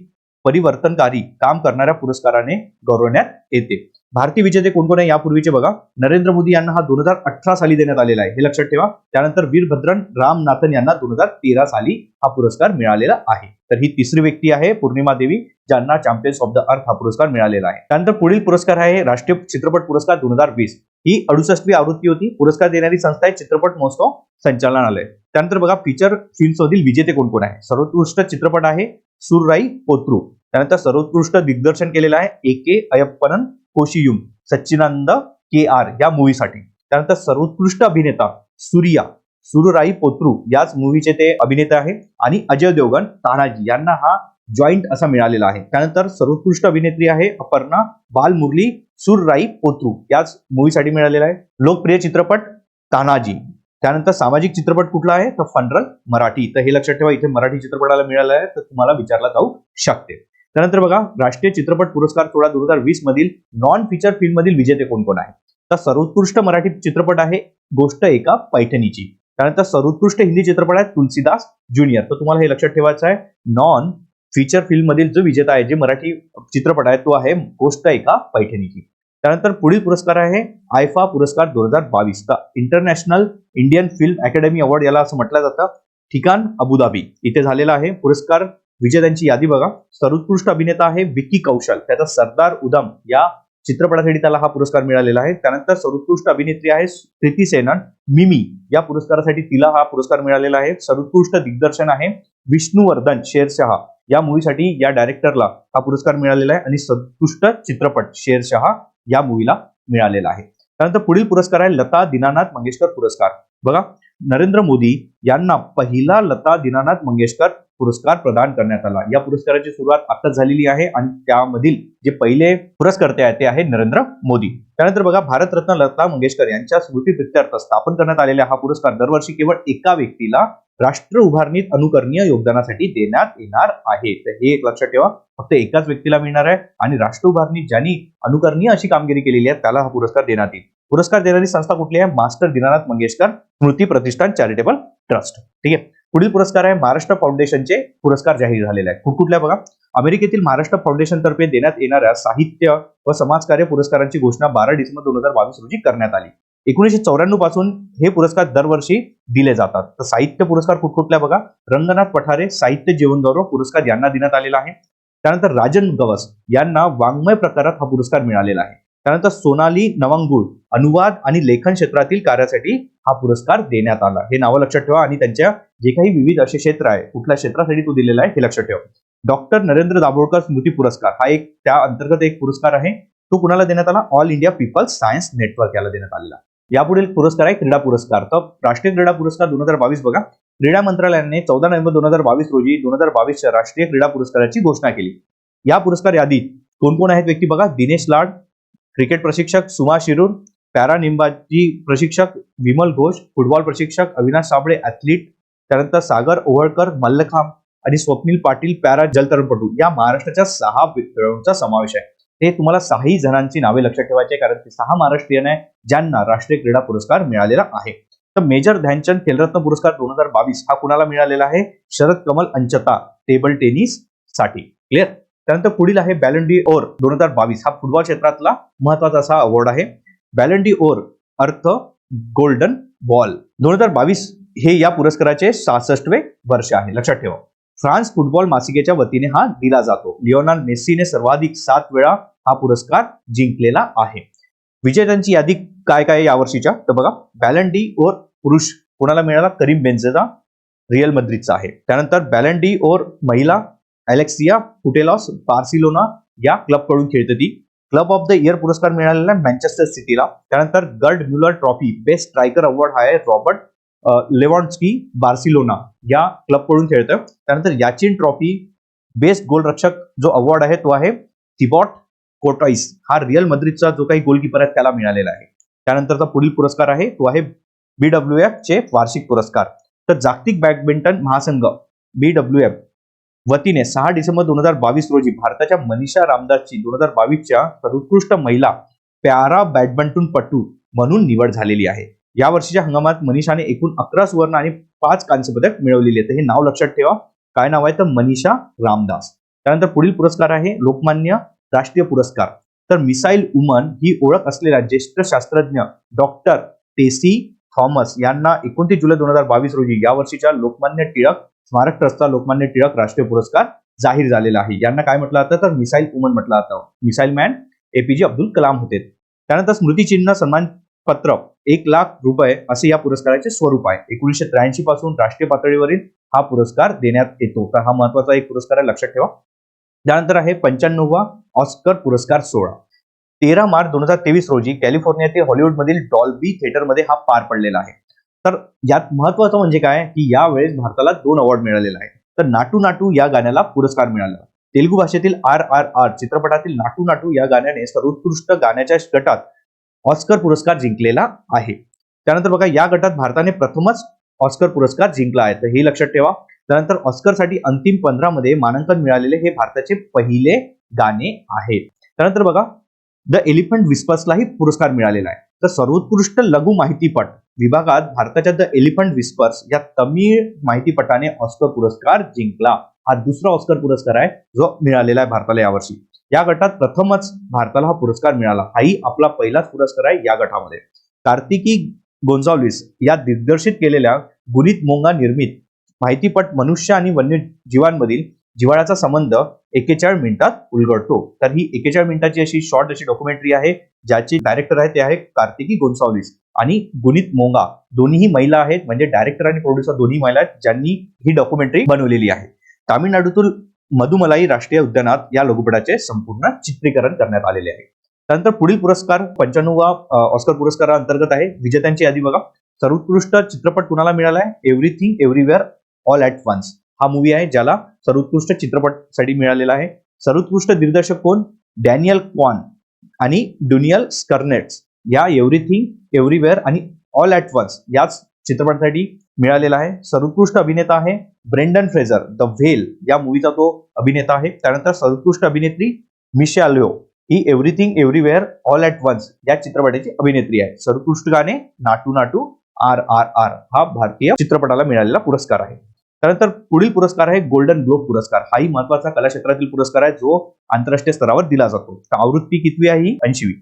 परिवर्तनकारी काम करणाऱ्या पुरस्काराने गौरवण्यात येते. भारतीय विजेते कोण कोण आहे यापूर्वीचे बघा, नरेंद्र मोदी यांना हा 2018 साली देण्यात आलेला आहे, हे लक्षात ठेवा. त्यानंतर वीरभद्रन रामनाथन यांना 2013 साली हा पुरस्कार मिळालेला आहे. तर ही तिसरी व्यक्ती आहे पूर्णिमा देवी ज्यांना चॅम्पियन्स ऑफ द अर्थ हा पुरस्कार मिळालेला आहे. त्यानंतर पुढील पुरस्कार आहे राष्ट्रीय चित्रपट पुरस्कार 2020. ही 68वी आवृत्ती होती. पुरस्कार देणारी संस्था आहे चित्रपट महोत्सव संचालनालय. त्यानंतर बघा, फीचर फिल्म्स मधील विजेते कोण कोण आहे. सर्वोत्कृष्ट चित्रपट आहे सुरराई पोत्रू. त्यानंतर सर्वोत्कृष्ट दिग्दर्शन केलेलं आहे AK अयप्पनन कोशियुम सच्चिदानंद KR या मूवीसाठी. त्यानंतर सर्वोत्कृष्ट अभिनेता सूर्या सुरराई पोत्रू याच मूवीचे ते अभिनेते आहे. आणि अजय देवगण तानाजी यांना हा जॉईंट असा मिळालेला आहे. त्यानंतर सर्वोत्कृष्ट अभिनेत्री आहे अपर्णा बालमुरली सुरराई पोत्रू याच मूवीसाठी मिळालेला आहे. लोकप्रिय चित्रपट तानाजी. त्यानंतर सामाजिक चित्रपट कुठला आहे तर फनरल मराठी. तर हे लक्षात ठेवा, इथे मराठी चित्रपटाला मिळाला आहे तर तुम्हाला विचारला जाऊ शकते. त्यानंतर बघा, राष्ट्रीय चित्रपट पुरस्कार सोहळा 2020 मधील नॉन फीचर फिल्म मधील विजेते कोण कोण आहे. तर सर्वोत्कृष्ट मराठी चित्रपट आहे गोष्ट एका पैठणीची. त्यानंतर सर्वोत्कृष्ट हिंदी चित्रपट आहे तुलसीदास ज्युनियर. तर तुम्हाला हे लक्षात ठेवायचं आहे, नॉन फीचर फिल्म मधील जो विजेता आहे, जे मराठी चित्रपट आहे, तो आहे गोष्ट एका पैठणीची. त्यानंतर पुढील पुरस्कार आहे आयफा पुरस्कार 2022. International Indian film academy award याला असं म्हटलं जातं. ठिकाण अबुधाबी इथे झालेला आहे. पुरस्कार विजेत्यांची यादी बघा. सर्वोत्कृष्ट अभिनेता आहे विक्की कौशल, त्याचा सरदार उधम या चित्रपटासाठी त्याला हा पुरस्कार मिळालेला आहे. त्यानंतर सर्वोत्कृष्ट अभिनेत्री आहे कृती सेनन, मिमी या पुरस्कारासाठी तिला हा पुरस्कार मिळालेला आहे. सर्वोत्कृष्ट दिग्दर्शन आहे विष्णुवर्धन शेरशाह या मूवीसाठी या डायरेक्टरला हा पुरस्कार मिळालेला आहे. आणि सर्वोत्कृष्ट चित्रपट शेरशाह या मूवीला मिळालेला आहे. त्यानंतर पुढील पुरस्कार आहे लता दीनानाथ मंगेशकर पुरस्कार. बघा, नरेंद्र मोदी यांना पहिला लता दीनानाथ मंगेशकर पुरस्कार प्रदान करण्यात आला. या पुरस्काराची सुरुवात आताच झालेली आहे आणि त्यामधील जे पहिले पुरस्कर्ते आहेत ते आहे नरेंद्र मोदी. त्यानंतर बघा, भारतरत्न लता मंगेशकर यांच्या स्मृतीप्रित्यर्थ स्थापन करण्यात आलेला हा पुरस्कार दरवर्षी केवळ एका व्यक्तीला राष्ट्र उभारणीत अनुकरणीय योगदानासाठी देण्यात येणार आहे. तर हे एक लक्षात ठेवा, फक्त एकाच व्यक्तीला मिळणार आहे आणि राष्ट्र उभारणीत ज्यांनी अनुकरणीय अशी कामगिरी केलेली आहे त्याला हा पुरस्कार देण्यात येईल. पुरस्कार देणारी संस्था कुठली आहे? मास्टर दीनानाथ मंगेशकर स्मृती प्रतिष्ठान चॅरिटेबल ट्रस्ट. ठीक आहे. पुढील पुरस्कार आहे महाराष्ट्र फाउंडेशनचे पुरस्कार जाहीर झालेले आहेत. कुठल्या बघा, अमेरिकेतील महाराष्ट्र फाउंडेशन तर्फे देण्यात येणाऱ्या साहित्य व समाजकार्य पुरस्कारांची घोषणा 12 डिसेंबर 2022 रोजी करण्यात आली. 1994 पासून हे पुरस्कार दरवर्षी दिले जातात. तर साहित्य पुरस्कार कुठल्या बघा, रंगनाथ पठारे साहित्य जीवन गौरव पुरस्कार यांना देण्यात आलेला आहे. त्यानंतर राजन गवस यांना वाङ्मय प्रकारात हा पुरस्कार मिळालेला आहे. त्यानंतर सोनाली नवंगुळ अनुवाद आणि लेखन क्षेत्रातील कार्यासाठी हा पुरस्कार देण्यात आला. हे नावं लक्षात ठेवा आणि त्यांच्या जे काही विविध असे क्षेत्र आहे, कुठल्या क्षेत्रासाठी तो दिलेला आहे हे लक्षात ठेवा. डॉक्टर नरेंद्र दाभोळकर स्मृती पुरस्कार हा एक त्या अंतर्गत एक पुरस्कार आहे. तो कुणाला देण्यात आला? All India People's Science Network याला देण्यात आलेला. यापुढील पुरस्कार आहे क्रीडा पुरस्कार. तर राष्ट्रीय क्रीडा पुरस्कार 2022 बघा, क्रीडा मंत्रालयाने 14 नोव्हेंबर 2022 रोजी 2022च्या राष्ट्रीय क्रीडा पुरस्काराची घोषणा केली. या पुरस्कार यादीत कोण कोण आहेत व्यक्ती बघा, दिनेश लाड क्रिकेट प्रशिक्षक, सुमा शिरूर पॅरा नेमबाजी प्रशिक्षक, विमल घोष फुटबॉल प्रशिक्षक, अविनाश साबळे ऍथलीट, त्यानंतर सागर ओवळकर मल्लखांब आणि स्वप्नील पाटील पॅरा जलतरणपटू या महाराष्ट्राच्या 6 खेळाडूंचा समावेश आहे. हे तुम्हाला 6 जणांची नावे लक्षात ठेवायची कारण ते 6 महाराष्ट्रीयन आहे ज्यांना राष्ट्रीय क्रीडा पुरस्कार मिळालेला आहे. तर मेजर ध्यानचंद खेलरत्न पुरस्कार 2022 हा कुणाला मिळालेला आहे? शरद कमल अंचता टेबल टेनिस साठी. क्लिअर. त्यानंतर पुढील आहे बॅलन डी ओर 2022 हा फुटबॉल क्षेत्रातला महत्वाचा असा अवॉर्ड आहे. बॅलन डी ओर अर्थ गोल्डन बॉल 2022 हे या पुरस्काराचे 66वे वर्ष आहे. लक्षात ठेवा. फ्रान्स फुटबॉल मासिकेच्या वतीने हा दिला जातो. लिओनेल मेस्सीने सर्वाधिक 7 वेळा हा पुरस्कार जिंकलेला आहे. विजेत्यांची यादी काय काय यावर्षीच्या तर बघा, बॅलन डी ओर पुरुष कोणाला मिळाला? करीम बेन्झेमा रिअल मद्रिदचा आहे. त्यानंतर बॅलन डी ओर महिला अलेक्सिया पुटेलॉस बार्सिलोना या क्लब कडून खेळते ती. क्लब ऑफ द इयर पुरस्कार मिळालेला मँचेस्टर सिटीला. त्यानंतर Gerd Müller trophy best striker award आहे रॉबर्ट लेवॉन्स्की बार्सिलोना या क्लब कडून खेळतोय. त्यानंतर याचिन ट्रॉफी बेस्ट गोलरक्षक जो अवॉर्ड आहे तो आहे थिबॉट कोर्टाइस हा रिअल मद्रिदचा जो काही गोलकीपर आहे त्याला मिळालेला आहे. त्यानंतरचा पुढील पुरस्कार आहे तो आहे BWF चे वार्षिक पुरस्कार. तर जागतिक बॅडमिंटन महासंघ BWF वतीने 6 डिसेंबर 2022 रोजी भारताच्या मनीषा रामदासची 2022च्या सर्वोत्कृष्ट महिला पॅरा बॅडमिंटनपटू म्हणून निवड झालेली आहे. या वर्षीच्या हंगामात मनीषाने एकूण 11 सुवर्ण आणि 5 कांस्य पदक मिळवलेली आहेत. हे नाव लक्षात ठेवा. काय नाव आहे तर मनीषा रामदास. त्यानंतर पुढील पुरस्कार आहे लोकमान्य राष्ट्रीय पुरस्कार. तर मिसाईल वुमन ही ओळख असलेल्या ज्येष्ठ शास्त्रज्ञ डॉक्टर टेसी थॉमस यांना 29 जुलै 2022 रोजी या वर्षीच्या लोकमान्य टिळक स्मारक ट्रस्टचा लोकमान्य टिळक राष्ट्रीय पुरस्कार जाहीर झालेला आहे. यांना काय म्हटलं जातं तर मिसाईल वुमन म्हटलं जातं. Missile man APJ Abdul Kalam होते. त्यानंतर स्मृतिचिन्ह सन्मान पत्र 1 लाख रुपये असे या पुरस्काराचे स्वरूप आहे. 1983 पासून राष्ट्रीय पातळीवरील हा पुरस्कार देण्यात येतो. तर हा महत्वाचा एक पुरस्कार आहे, लक्षात ठेवा. त्यानंतर आहे 95वा ऑस्कर पुरस्कार सोहळा 13 मार्च 2023 रोजी कॅलिफोर्नियातील हॉलिवूडमधील डॉल्बी थिएटरमध्ये हा पार पडलेला आहे. तर यात महत्वाचं म्हणजे काय की यावेळेस भारताला 2 अवॉर्ड मिळालेला आहे. तर नाटू नाटू या गाण्याला पुरस्कार मिळाला. तेलुगू भाषेतील RRR चित्रपटातील नाटू नाटू या गाण्याने सर्वोत्कृष्ट गाण्याच्या गटात ऑस्कर पुरस्कार जिंकलेला आहे. त्यानंतर बघा, या गटात भारताने प्रथमच ऑस्कर पुरस्कार जिंकला आहे. तर हे लक्षात ठेवा. त्यानंतर ऑस्करसाठी अंतिम 15 मध्ये मानांकन मिळालेले हे भारताचे पहिले गाणे आहे. त्यानंतर बघा, द एलिफंट विस्पर्सलाही पुरस्कार मिळालेला आहे. तर सर्वोत्कृष्ट लघु माहितीपट विभागात भारताच्या द एलिफंट विस्पर्स या तमिळ माहितीपटाने ऑस्कर पुरस्कार जिंकला. हा दुसरा ऑस्कर पुरस्कार आहे जो मिळालेला आहे भारताला यावर्षी. या गटात प्रथमच भारताला हा पुरस्कार मिळाला. हाही आपला पहिलाच पुरस्कार आहे या गटामध्ये. कार्तिकी गोन्झाल्विस या दिग्दर्शित केलेल्या गुनीत मोंगा निर्मित माहितीपट मनुष्य आणि वन्यजीवांमधील जिव्हाळ्याचा संबंध 41 मिनिटात उलगडतो. तर ही 41 मिनिटाची अशी शॉर्ट अशी डॉक्युमेंटरी आहे, ज्याची डायरेक्टर आहे ते आहे कार्तिकी गोन्साल्विस आणि गुनीत मोंगा. दोन्हीही महिला आहेत, म्हणजे डायरेक्टर आणि प्रोड्युसर दोन्ही महिला आहेत, ज्यांनी ही डॉक्युमेंटरी बनवलेली आहे. तामिळनाडूतील मधुमलाई राष्ट्रीय उद्यानात या लघुपटाचे संपूर्ण चित्रीकरण करण्यात आलेले आहे. त्यानंतर पुढील पुरस्कार 95वा ऑस्कर पुरस्काराअंतर्गत आहे. विजेत्यांची यादी बघा. सर्वोत्कृष्ट चित्रपट कुणाला मिळाला आहे? Everything everywhere all at Once हा मूवी आहे, ज्याला सर्वोत्कृष्ट चित्रपटसाठी मिळालेला आहे. सर्वोत्कृष्ट दिग्दर्शक कोण? डॅनियल क्वान आणि डुनियल स्कर्नेट्स या एव्हरीथिंग एव्हरीवेअर आणि ऑल ॲट वन्स याच चित्रपटासाठी मिळालेला आहे. सर्वोत्कृष्ट अभिनेता आहे ब्रेंडन फ्रेझर, द व्हेल या मूवीचा तो अभिनेता आहे. त्यानंतर सर्वोत्कृष्ट अभिनेत्री मिशेल येओ ही everything everywhere all at once या चित्रपटाची अभिनेत्री आहे. सर्वोत्कृष्ट गाणे नाटू नाटू RRR हा भारतीय चित्रपटाला मिळालेला पुरस्कार आहे. त्यानंतर पुढील पुरस्कार आहे गोल्डन ग्लोब पुरस्कार. हाही महत्वाचा कला क्षेत्रातील पुरस्कार आहे, जो आंतरराष्ट्रीय स्तरावर दिला जातो. आवृत्ती कितवी आहे? ही 80वी.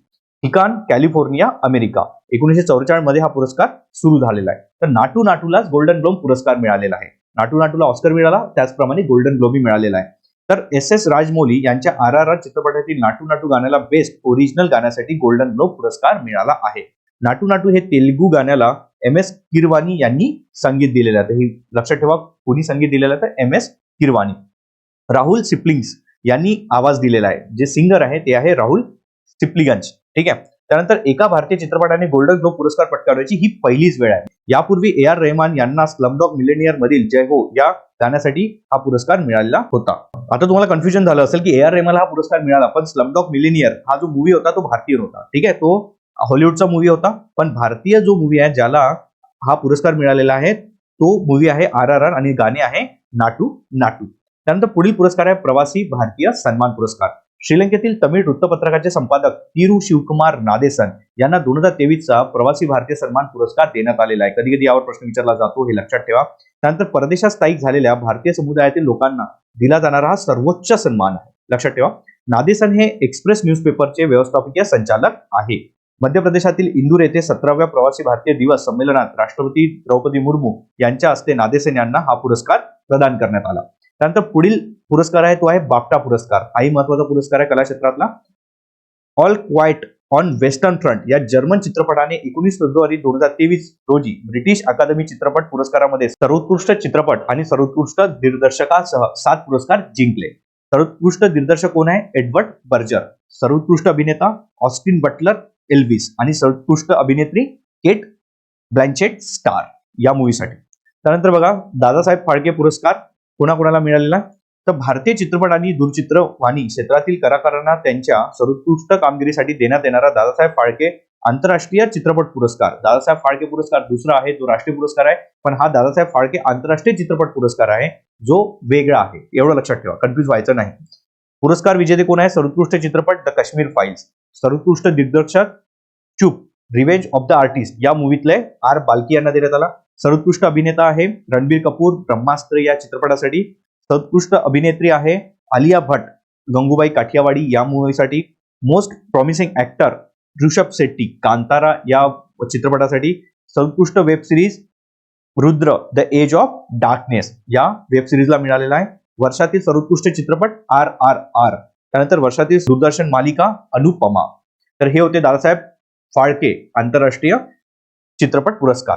ठिकाण कॅलिफोर्निया, अमेरिका. 1944 मध्ये हा पुरस्कार सुरू झालेला आहे. तर नाटू नाटूलाच गोल्डन ग्लोब पुरस्कार मिळालेला आहे. नाटू नाटूला ऑस्कर मिळाला, त्याचप्रमाणे गोल्डन ग्लोबही मिळालेला आहे. तर SS राजमौली यांच्या RRR चित्रपटातील नाटू नाटू गाण्याला बेस्ट ओरिजिनल गाण्यासाठी गोल्डन ग्लोब पुरस्कार मिळाला आहे. नाटू नाटू हे तेलुगू गाण्याला MS किरवाणी यांनी संगीत दिलेलं आहे. हे लक्षात ठेवा, कोणी संगीत दिलेलं आहे तर MS किरवाणी. राहुल सिप्लिंग्स यांनी आवाज दिलेला आहे. जे सिंगर आहे ते आहे राहुल सिप्लिगंज. ठीक आहे. त्यानंतर एका भारतीय चित्रपटाने गोल्डन ग्लोब पुरस्कार पटकावण्याची ही पहिलीच वेळ आहे. यापूर्वी AR रहमान यांना स्लमडॉग मिलेनियर मधील जय हो या गाण्यासाठी हा पुरस्कार मिळालेला होता. आता तुम्हाला कन्फ्युजन झालं असेल की AR रहमानला हा पुरस्कार मिळाला, पण स्लमडॉग मिलेनियर हा जो मूवी होता तो भारतीय होता. ठीक आहे, तो हॉलिवूडचा मूवी होता, पण भारतीय जो मूवी आहे ज्याला हा पुरस्कार मिळालेला आहे तो मूवी आहे RRR आणि गाणे आहे नाटू नाटू. त्यानंतर पुढील पुरस्कार आहे प्रवासी भारतीय सन्मान पुरस्कार. श्रीलंकेतील तमिळ वृत्तपत्रकाचे संपादक तिरू शिवकुमार नादेसन यांना 2023चा प्रवासी भारतीय सन्मान पुरस्कार देण्यात आलेला आहे. कधी कधी यावर प्रश्न विचारला जातो, हे लक्षात ठेवा. त्यानंतर परदेशात स्थायिक झालेल्या भारतीय समुदायातील लोकांना दिला जाणारा हा सर्वोच्च सन्मान आहे. लक्षात ठेवा, नादेसन हे एक्सप्रेस न्यूजपेपरचे व्यवस्थापकीय संचालक आहे. मध्य प्रदेशातील इंदूर येथे 17व्या प्रवासी भारतीय दिवस संमेलनात राष्ट्रपती द्रौपदी मुर्मू यांच्या हस्ते नादेसन यांना हा पुरस्कार प्रदान करण्यात आला. त्यानंतर पुढील पुरस्कार आहे तो आहे बाफ्टा पुरस्कार. हाही महत्वाचा पुरस्कार आहे कला क्षेत्रातला. All quite on western front या जर्मन चित्रपटाने 19 फेब्रुवारी 2023 रोजी ब्रिटिश अकादमी चित्रपट पुरस्कारामध्ये सर्वोत्कृष्ट चित्रपट आणि सर्वोत्कृष्ट दिग्दर्शकासह 7 पुरस्कार जिंकले. सर्वोत्कृष्ट दिग्दर्शक कोण आहे? Edward Berger. सर्वोत्कृष्ट अभिनेता ऑस्टिन बटलर एल्विस आणि सर्वोत्कृष्ट अभिनेत्री केट ब्लँचेट स्टार या मूवीसाठी. त्यानंतर बघा दादासाहेब फाळके पुरस्कार कोणाकोणाला मिळालेला? तर भारतीय चित्रपट आणि दूरचित्रवाणी क्षेत्रातील कलाकारांना त्यांच्या सर्वोत्कृष्ट कामगिरीसाठी देण्यात येणारा दादासाहेब फाळके आंतरराष्ट्रीय चित्रपट पुरस्कार. दादासाहेब फाळके पुरस्कार दुसरा आहे, तो राष्ट्रीय पुरस्कार आहे, पण हा दादासाहेब फाळके आंतरराष्ट्रीय चित्रपट पुरस्कार आहे जो वेगळा आहे. एवढं लक्षात ठेवा, कन्फ्युज व्हायचं नाही. पुरस्कार विजेते कोण आहे? सर्वोत्कृष्ट चित्रपट द काश्मीर फाईल्स. सर्वोत्कृष्ट दिग्दर्शक चूप रिव्हेंज ऑफ द आर्टिस्ट या मूवीतले R बाल्की यांना देण्यात आला. सर्वोत्कृष्ट अभिनेता आहे रणबीर कपूर ब्रह्मास्त्र या चित्रपटासाठी. सर्वोत्कृष्ट अभिनेत्री आहे आलिया भट्ट गंगूबाई काठियावाडी या मूवीसाठी. Most promising actor Rishab Shetty Kantara या चित्रपटासाठी. सर्वोत्कृष्ट web series Rudra the edge of darkness या वेब सिरीजला मिळालेला आहे. वर्षातील सर्वोत्कृष्ट चित्रपट RRR. त्यानंतर वर्षातील दूरदर्शन मालिका अनुपमा. तर हे होते दादासाहेब फाळके आंतरराष्ट्रीय चित्रपट पुरस्कार.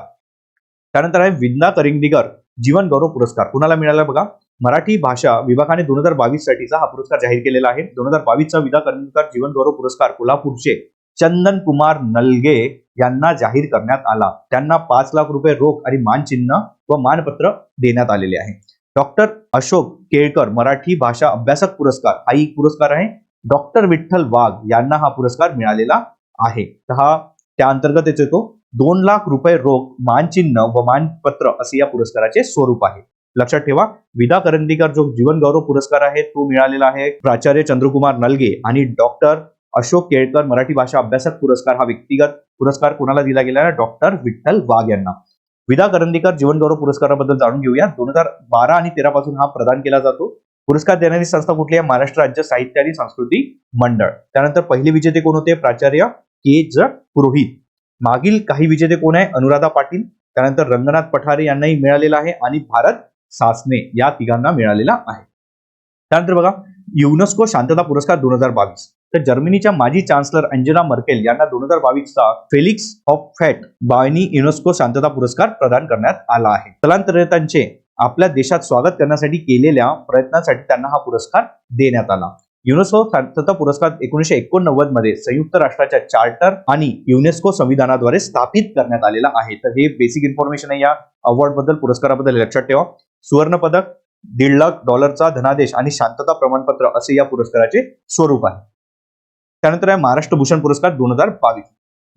त्यानंतर आहे विंदा करिंगदिगर जीवन गौरव पुरस्कार. कुणाला मिळाला बघा? मराठी भाषा विभागाने 2022 साठीचा हा पुरस्कार जाहीर केलेला आहे. 2022चा विंदा करिंगदिगर जीवन गौरव पुरस्कार कोल्हापूरचे चंदन कुमार नलगे यांना जाहीर करण्यात आला. त्यांना 5 लाख रुपये रोख आणि मानचिन्ह व मानपत्र देण्यात आलेले आहे. डॉक्टर अशोक केळकर मराठी भाषा अभ्यासक पुरस्कार हा एक पुरस्कार आहे. डॉक्टर विठ्ठल वाघ यांना हा पुरस्कार मिळालेला आहे. तर हा त्या अंतर्गत येतो. 2 लाख रुपये रोख मानचिन्ह व मानपत्र असे या पुरस्काराचे स्वरूप आहे. लक्षात ठेवा, विदा करंदीकर जो जीवन गौरव पुरस्कार आहे तो मिळालेला आहे प्राचार्य चंद्रकुमार नलगे आणि डॉक्टर अशोक केळकर मराठी भाषा अभ्यासक पुरस्कार हा व्यक्तिगत पुरस्कार कोणाला दिला गेला आहे? डॉक्टर विठ्ठल वाघ यांना. विदा करंदीकर जीवनगौरव पुरस्काराबद्दल जाणून घेऊया. 2012 आणि 13 पासून हा प्रदान केला जातो. पुरस्कार देणारी संस्था कुठली आहे? महाराष्ट्र राज्य साहित्य आणि संस्कृती मंडळ. त्यानंतर पहिले विजेते कोण होते? प्राचार्य के ज पुरोहित. मागील काही विजेते कोण आहे? अनुराधा पाटील. त्यानंतर रंगनाथ पठारे यांनाही मिळालेला आहे आणि भारत सासने या तिघांना मिळालेला आहे. त्यानंतर बघा युनेस्को शांतता पुरस्कार 2022. तर जर्मनीच्या माजी चान्सलर अंजेला मर्केल यांना 2022 चा फेलिक्स ऑफ फॅट बायनी युनेस्को शांतता पुरस्कार प्रदान करण्यात आला आहे. स्थलांतरितांचे आपल्या देशात स्वागत करण्यासाठी केलेल्या प्रयत्नांसाठी त्यांना हा पुरस्कार देण्यात आला. युनेस्को शांतता पुरस्कार 1989 मध्ये संयुक्त राष्ट्राच्या चार्टर आणि युनेस्को संविधानाद्वारे स्थापित करण्यात आलेला आहे. तर हे बेसिक इन्फॉर्मेशन आहे या अवॉर्ड बद्दल, पुरस्काराबद्दल. लक्षात ठेवा. सुवर्ण पदक, $1.5 लाख धनादेश आणि शांतता प्रमाणपत्र असे या पुरस्काराचे स्वरूप आहे. त्यानंतर आहे महाराष्ट्र भूषण पुरस्कार 2022.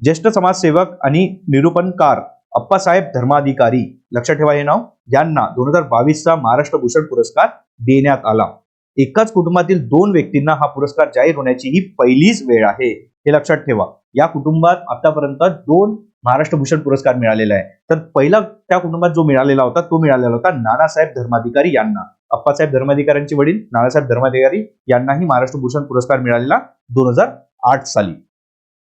ज्येष्ठ समाजसेवक आणि निरूपणकार अप्पासाहेब धर्माधिकारी, लक्षात ठेवा हे नाव, यांना 2022 चा महाराष्ट्र भूषण पुरस्कार देण्यात आला. एकाच कुटुंबातील 2 व्यक्तींना हा पुरस्कार जाहीर होण्याची ही पहिलीच वेळ आहे, हे लक्षात ठेवा. या कुटुंबात आतापर्यंत 2 महाराष्ट्र भूषण पुरस्कार मिळालेला आहे. तर पहिला त्या कुटुंबात जो मिळालेला होता नानासाहेब धर्माधिकारी यांना. अप्पासाहेब धर्माधिकाऱ्यांचे वडील नानासाहेब धर्माधिकारी यांनाही महाराष्ट्र भूषण पुरस्कार मिळालेला 2008 साली.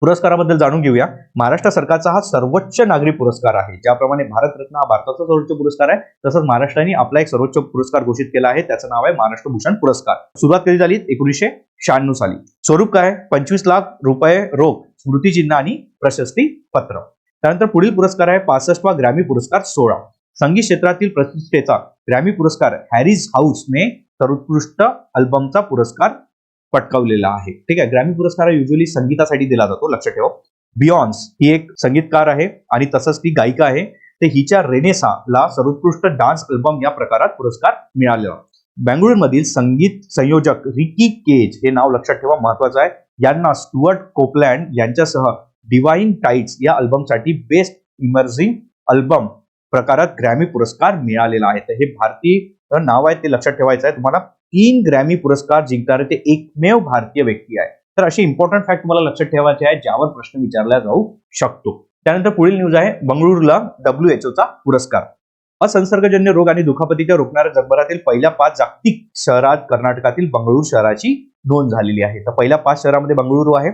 पुरस्काराबद्दल जाणून घेऊया. महाराष्ट्र सरकारचा हा सर्वोच्च नागरी पुरस्कार आहे. ज्याप्रमाणे भारतरत्न हा भारताचा सर्वोच्च पुरस्कार आहे, तसंच महाराष्ट्राने आपला एक सर्वोच्च पुरस्कार घोषित केला आहे. त्याचं नाव आहे महाराष्ट्र भूषण पुरस्कार. सुरुवात कधी झाली? 1996 साली. स्वरूप काय? 25 लाख रुपये रोख, स्मृतिचिन्ह आणि प्रशस्ती पत्र. त्यानंतर पुढील पुरस्कार आहे 65वा ग्रॅमी पुरस्कार 16. संगीत क्षेत्रातील प्रतिष्ठेचा ग्रॅमी पुरस्कार हॅरिस हाऊसने सर्वोत्कृष्ट अल्बमचा पुरस्कार पटकावलेला आहे. ठीक आहे. ग्रॅमी पुरस्कार युजली संगीतासाठी दिला जातो, लक्षात ठेवा. बियॉन्स ही एक संगीतकार आहे आणि तसंच ती गायिका आहे. तर हिच्या रेनेसाला सर्वोत्कृष्ट डान्स अल्बम या प्रकारात पुरस्कार मिळालेला. बेंगळुरूमधील संगीत संयोजक रिकी केज हे नाव लक्षात ठेवा, महत्वाचं आहे. यांना स्टुअर्ट कोपलँड यांच्यासह डिवाइन टाइड्स या अल्बमसाठी बेस्ट इमर्जिंग अल्बम प्रकारात ग्रॅमी पुरस्कार मिळालेला आहे. तर हे भारतीय नाव आहे, ते लक्षात ठेवायचं आहे तुम्हाला. 3 ग्रॅमी पुरस्कार जिंकणारे ते एकमेव भारतीय व्यक्ती आहे. तर असे इम्पॉर्टंट फॅक्ट तुम्हाला लक्षात ठेवायचे आहे, ज्यावर प्रश्न विचारला जाऊ शकतो. त्यानंतर पुढील न्यूज आहे बंगळुरूला WHO चा पुरस्कार. असंसर्गजन्य रोग आणि दुखापतीच्या रोखणाऱ्या जगभरातील पहिल्या 5 जागतिक शहरात कर्नाटकातील बंगळूर शहराची नोंद झालेली आहे. तर पहिल्या 5 शहरामध्ये बंगळुरू आहे.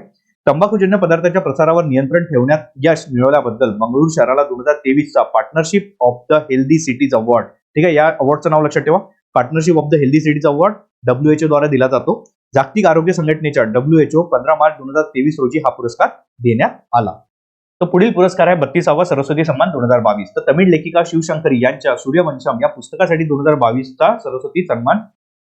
तंबाखूजन्य पदार्थाच्या प्रसारावर नियंत्रण ठेवण्यात यश मिळवल्याबद्दल बंगळूर शहराला 2023 चा partnership of the healthy cities award, ठीक आहे, या अवॉर्डचं नाव लक्षात ठेवा. Partnership of the healthy cities award WHO द्वारे दिला जातो. जागतिक आरोग्य संघटनेच्या WHO 15 मार्च 2023 रोजी हा पुरस्कार देण्यात आला. तर पुढील पुरस्कार आहे 32वा सरस्वती सन्मान 2022. तर तमिळ लेखिका शिवशंकरी यांच्या सूर्यवंशम या पुस्तकासाठी 2022 चा सरस्वती सन्मान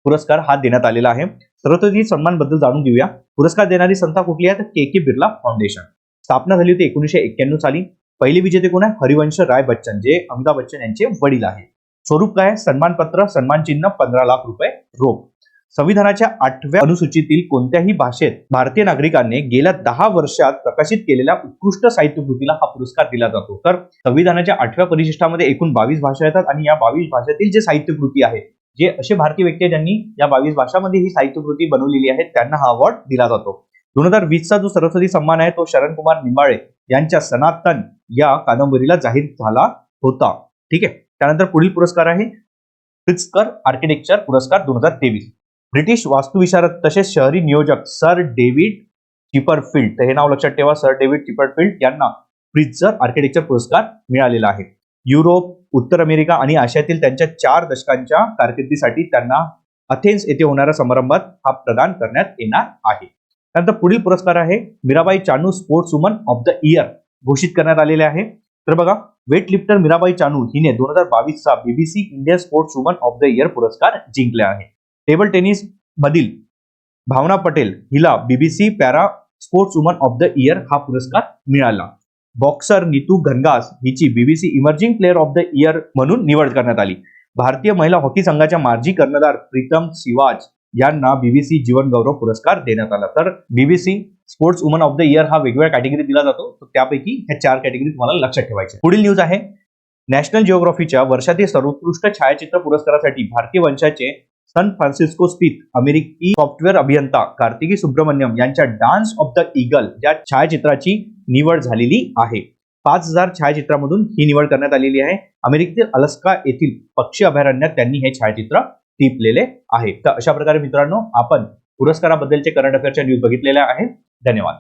पुरस्कार हा देण्यात आलेला आहे. सरस्वती सन्मान बद्दल जाणून घेऊया. पुरस्कार देणारी संस्था कुठली आहे? तर के बिर्ला फाउंडेशन. स्थापना झाली होती 1991 साली. पहिली विजेते कोण आहे? हरिवंश राय बच्चन, जे अमिताभ बच्चन यांचे वडील आहेत. स्वरूप काय? सन्मानपत्र, सन्मान चिन्ह, 15 लाख रुपये रोख. संविधानाच्या 8व्या अनुसूचीतील कोणत्याही भाषेत भारतीय नागरिकांनी गेल्या 10 वर्षात प्रकाशित केलेल्या उत्कृष्ट साहित्यकृतीला हा पुरस्कार दिला जातो. तर संविधानाच्या 8व्या परिशिष्टामध्ये एकूण 22 भाषा येतात आणि या 22 भाषेतील जे साहित्यकृती आहे, जे असे भारतीय व्यक्ती आहेत ज्यांनी या 22 भाषांमध्ये ही साहित्यकृती बनवलेली आहे, त्यांना हा अवॉर्ड दिला जातो. 2020 चा जो सरस्वती सन्मान आहे तो शरण कुमार निंबाळे यांच्या सनातन या कादंबरीला जाहीर झाला होता. ठीक आहे. त्यानंतर पुढील पुरस्कार आहे प्रित्झकर आर्किटेक्चर पुरस्कार 2023. ब्रिटिश वास्तुविशारद तसेच शहरी नियोजक सर डेव्हिड चिपरफिल्ड, तर हे नाव लक्षात ठेवा, सर डेव्हिड चिपरफिल्ड यांना प्रित्झकर आर्किटेक्चर पुरस्कार मिळालेला आहे. युरोप, उत्तर अमेरिका आणि आशियातील त्यांच्या 4 दशकांच्या कारकिर्दीसाठी त्यांना अथेन्स येथे होणाऱ्या समारंभात हा प्रदान करण्यात येणार आहे. त्यानंतर पुढील पुरस्कार आहे Mirabai Chanu sports woman of the year घोषित करण्यात आलेले आहे. तर बघा, वेट लिफ्टर मीराबाई चानू हिने 2022 चा BBC Indian sports woman of the year पुरस्कार जिंकले आहे. टेबल टेनिस मधील भावना पटेल हिला BBC para sports woman of the year हा पुरस्कार मिळाला. बॉक्सर नीतू घनघास हिची BBC emerging player of the year म्हणून निवड करण्यात आली. भारतीय महिला हॉकी संघाच्या माजी कर्णधार प्रीतम सिवाज यांना BBC जीवन गौरव पुरस्कार देण्यात आला. तर BBC sports woman of the year हा वेगवेगळ्या कॅटेगरी दिला जातो. तर त्यापैकी ह्या 4 कॅटेगरी तुम्हाला लक्षात ठेवायच्या. पुढील न्यूज आहे नॅशनल जिओग्राफीच्या वर्षातील सर्वोत्कृष्ट छायाचित्र पुरस्कारासाठी भारतीय वंशाचे सान फ्रान्सिस्को स्थित अमेरिकी सॉफ्टवेअर अभियंता कार्तिकी सुब्रमण्यम यांच्या डान्स ऑफ द ईगल या छायाचित्राची निवड झालेली आहे. 5,000 छायाचित्रांमधून ही निवड करण्यात आलेली आहे. अमेरिकेतील अलास्का येथील पक्षी अभयारण्यात त्यांनी हे छायाचित्र टिपलेले आहे. तर अशा प्रकारे मित्रांनो आपण पुरस्काराबद्दलचे करंट अफेअरच्या न्यूज बघितलेल्या आहेत. धन्यवाद.